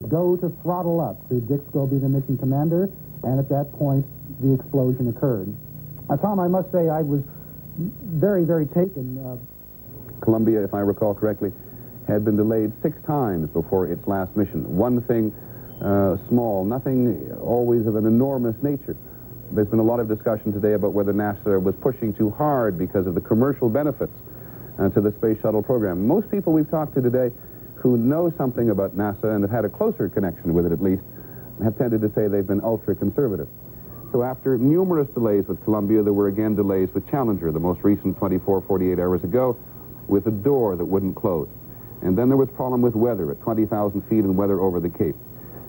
go to throttle up to Dick Scobie, the mission commander, and at that point, the explosion occurred. Tom, I must say I was very, very taken. Columbia, if I recall correctly, had been delayed 6 times before its last mission. One thing small, nothing always of an enormous nature. There's been a lot of discussion today about whether NASA was pushing too hard because of the commercial benefits to the Space Shuttle program. Most people we've talked to today who know something about NASA and have had a closer connection with it at least have tended to say they've been ultra-conservative. So after numerous delays with Columbia, there were again delays with Challenger, the most recent 24, 48 hours ago, with a door that wouldn't close. And then there was problem with weather at 20,000 feet and weather over the Cape.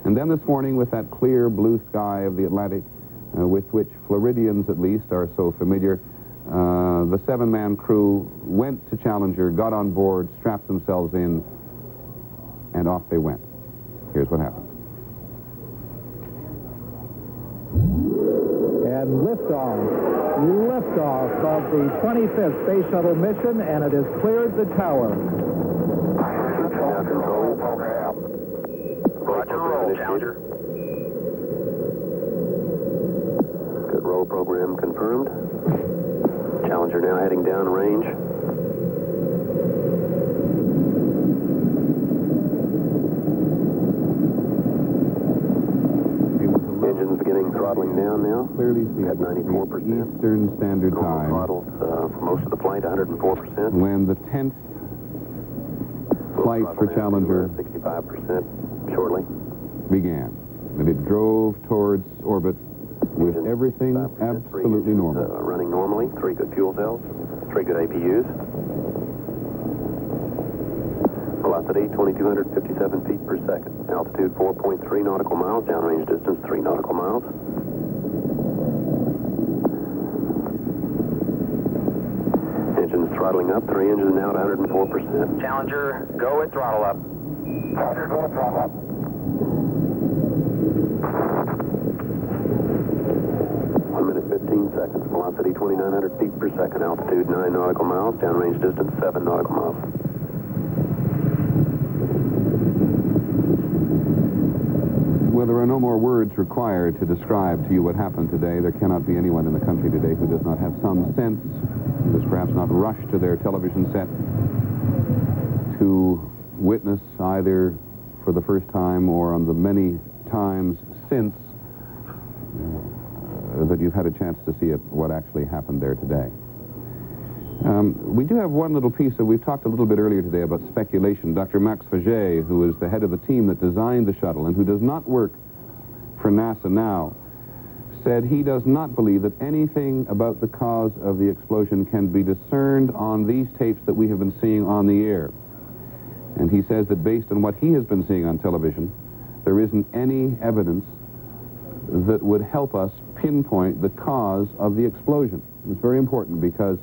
And then this morning with that clear blue sky of the Atlantic, with which Floridians at least are so familiar, the 7-man crew went to Challenger, got on board, strapped themselves in, and off they went. Here's what happened. And liftoff of the 25th Space Shuttle mission, and it has cleared the tower. Roger, roll, Challenger. Good roll program confirmed. Challenger now heading downrange. Engines beginning throttling down now. Clearly see at 94%. Eastern Standard Time. Throttles for most of the flight, 104%. When the 10th flight for Challenger 65% shortly began, and it drove towards orbit with everything absolutely normal. Running normally, 3 good fuel cells, 3 good APUs. Velocity 2,257 feet per second. Altitude 4.3 nautical miles. Downrange distance 3 nautical miles. Engines throttling up. 3 engines now at 104%. Challenger, go at throttle up. Challenger, go at throttle up. 1 minute 15 seconds. Velocity 2,900 feet per second. Altitude 9 nautical miles. Downrange distance 7 nautical miles. Well, there are no more words required to describe to you what happened today. There cannot be anyone in the country today who does not have some sense, who does perhaps not rush to their television set to witness either for the first time or on the many times since that you've had a chance to see it, what actually happened there today. We do have one little piece that we've talked a little bit earlier today about speculation. Dr. Max Faget, who is the head of the team that designed the shuttle and who does not work for NASA now, said he does not believe that anything about the cause of the explosion can be discerned on these tapes that we have been seeing on the air. And he says that based on what he has been seeing on television, there isn't any evidence that would help us pinpoint the cause of the explosion. It's very important because,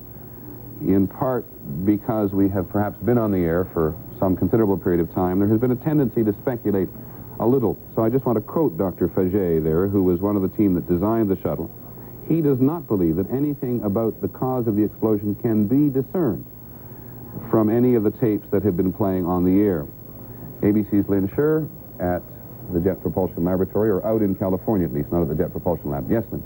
in part because we have perhaps been on the air for some considerable period of time, there has been a tendency to speculate a little. So I just want to quote Dr. Faget there, who was one of the team that designed the shuttle. He does not believe that anything about the cause of the explosion can be discerned from any of the tapes that have been playing on the air. ABC's Lynn Scher at the Jet Propulsion Laboratory, or out in California at least, not at the Jet Propulsion Lab. Yes, Lynn?